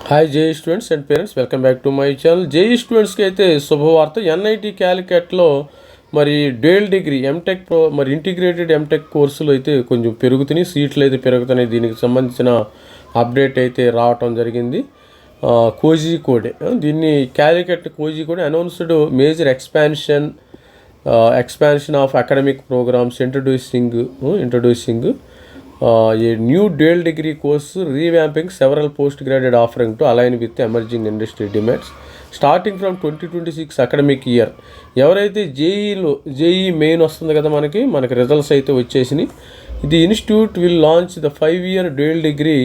Hi JEE students and parents, welcome back to my channel. JEE స్టూడెంట్స్కి అయితే శుభవార్త. NIT క్యాలికట్లో మరి డ్యూయల్ డిగ్రీ ఎంటెక్ మరి ఇంటిగ్రేటెడ్ ఎంటెక్ కోర్సులు అయితే కొంచెం పెరుగుతున్నాయి, సీట్లు అయితే పెరుగుతున్నాయి. దీనికి సంబంధించిన అప్డేట్ అయితే రావటం జరిగింది. కోజికోడే దీన్ని Calicut Kozhikode announced major expansion of academic programmes introducing a new dual degree course revamping several postgraduate offering to align with emerging industry demands starting from 2026 academic year. ఎవరైతే జేఈ మెయిన్ వస్తుంది కదా, మనకి రిజల్ట్స్ అయితే వచ్చేసినాయి. The institute will launch the 5-year dual degree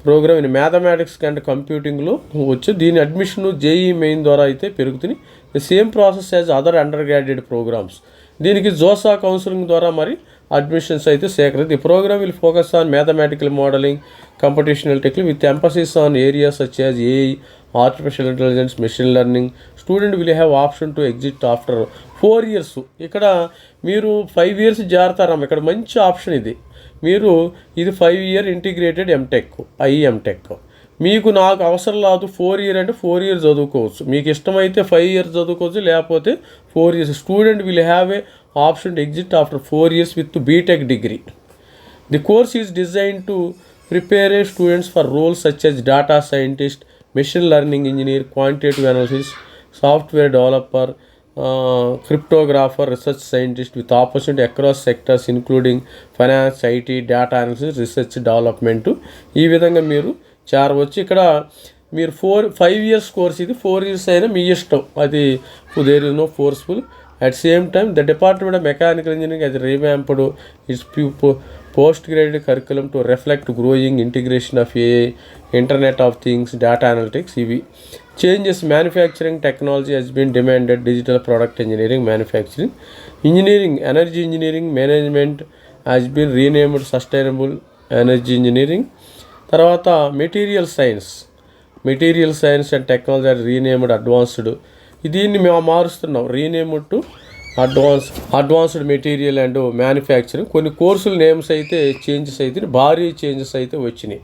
programme in mathematics and కంప్యూటింగ్లో వచ్చి దీని admission JEE Main ద్వారా అయితే పెరుగుతున్నాయి. The same process as other undergraduate programmes. దీనికి జోసా కౌన్సిలింగ్ ద్వారా మరి అడ్మిషన్స్ అయితే సేకరింది. The programme will focus on mathematical modelling, computational technique with emphasis on areas such as AI, artificial intelligence, machine learning. Student will have option to exit after 4 years. ఇక్కడ మీరు 5 years జారుతారమ్మ, ఇక్కడ మంచి option ఇది. ఇది 5-year integrated MTech, MTech. నాకు అవసరం లేదు 4 year అంటే 4 years చదువుకోవచ్చు. మీకు ఇష్టమైతే 5 years చదువుకోవచ్చు, లేకపోతే 4 years. Student will have a option to exit after 4 years with BTech degree. The course is design to prepare a students for roles such as data scientist, machine learning engineer, quantitative analysis, software developer, cryptographer, research scientist with opportunity across sectors including finance, IT, data analysis, research development. ఈ విధంగా మీరు చేరవచ్చు. ఇక్కడ మీరు 5 years course, ఇది 4 years అయినా మీ ఇష్టం. అది there is no forceful. At same time the department of mechanical engineering అది revamped its post graduate curriculum to reflect growing integration of AI, internet of things, data analytics. ఇవి changes. Manufacturing technology has been demanded, digital product engineering, manufacturing engineering, energy engineering, management has been renamed sustainable energy engineering. తర్వాత material science and technology are renamed advanced. దీన్ని మేము మారుస్తున్నాం, renamed to advanced material and manufacturing. కొన్ని కోర్సుల names అయితే changes అయితే భారీ changes అయితే వచ్చినాయి.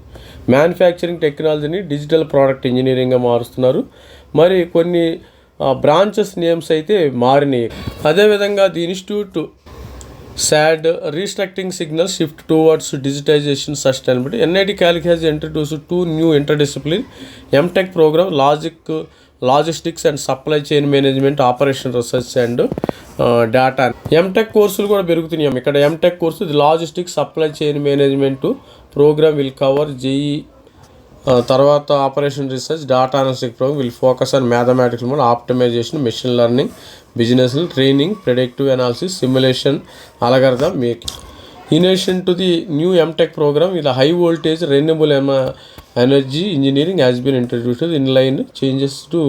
మ్యానుఫ్యాక్చరింగ్ టెక్నాలజీని డిజిటల్ ప్రోడక్ట్ ఇంజనీరింగ్గా మారుస్తున్నారు. మరి కొన్ని బ్రాంచెస్ నేమ్స్ అయితే మారినాయి. అదేవిధంగా the institute SAD restructuring signals shift towards digitization sustainability. NIT Calc has introduced 2 new interdisciplinary MTech program, logistics and supply chain management, operation research and data. MTech కోర్సులు కూడా పెరుగుతున్నాయి. ఇక్కడ MTech course logistics, supply chain management programme will cover JE. తర్వాత operation research, data analytics programme will focus on mathematics mode, optimization, machine learning, business training, predictive analysis, simulation, algorithm making. In addition to the new MTech programme ఇలా high voltage renewable energy engineering has been introduced in line changes to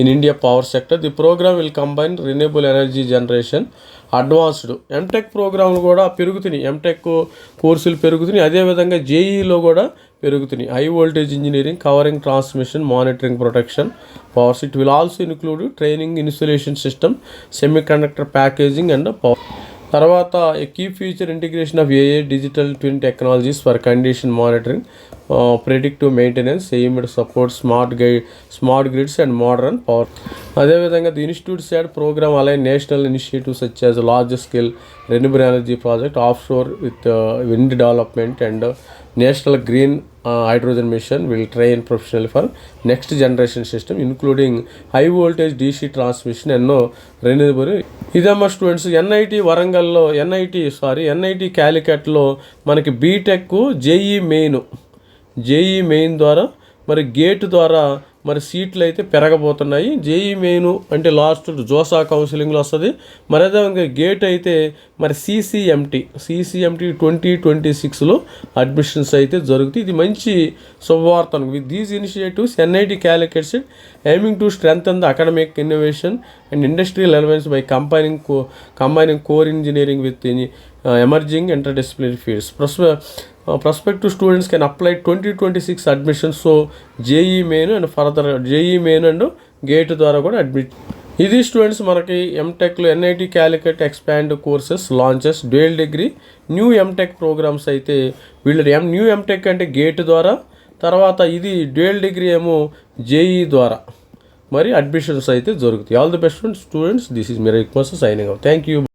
in India power sector. The programme will combine renewable energy generation, advanced. MTech ప్రోగ్రాంలు కూడా పెరుగుతున్నాయి, MTech కోర్సులు పెరుగుతున్నాయి. అదేవిధంగా జేఈలో కూడా పెరుగుతున్నాయి. High voltage engineering covering transmission, monitoring, protection, power. It will also include training, insulation system, semiconductor packaging and power. తర్వాత key feature integration of AI, digital twin technologies for condition monitoring, predictive maintenance, aimed support smart grids and modern power. అదేవిధంగా the institute SAD programme align national initiatives such as large scale renewable energy project, offshore with wind development and national green hydrogen mission will train professionally for next generation system including high voltage DC transmission and renewable. ఇదమ్మా students NIT వరంగల్లో, NIT క్యాలికట్లో మనకి BTech JEE Main ద్వారా మరి gate ద్వారా మరి సీట్లు అయితే పెరగబోతున్నాయి. JEE main అంటే లాస్ట్ జోసా కౌన్సిలింగ్లో వస్తుంది. మరి అదేవిధంగా గేట్ అయితే మరి CCMT 2026లో అడ్మిషన్స్ అయితే జరుగుతాయి. ఇది మంచి శుభవార్త. With these initiatives NIT Calicut's aiming to strengthen the academic innovation and industrial elements by combining core engineering with emerging interdisciplinary fields. Prospective students can apply 2026 admissions. So JEE main and further JEE main and gate ద్వారా కూడా admit. ఇది students మనకి ఎంటెక్లో NIT Calicut expand courses launches dual degree new MTech programmes అయితే వీళ్ళు new MTech అంటే gate ద్వారా, తర్వాత ఇది డ్యూయల్ డిగ్రీ ఏమో జేఈ ద్వారా మరి అడ్మిషన్స్ అయితే జరుగుతాయి. All the best students. This is me request signing out. Thank you.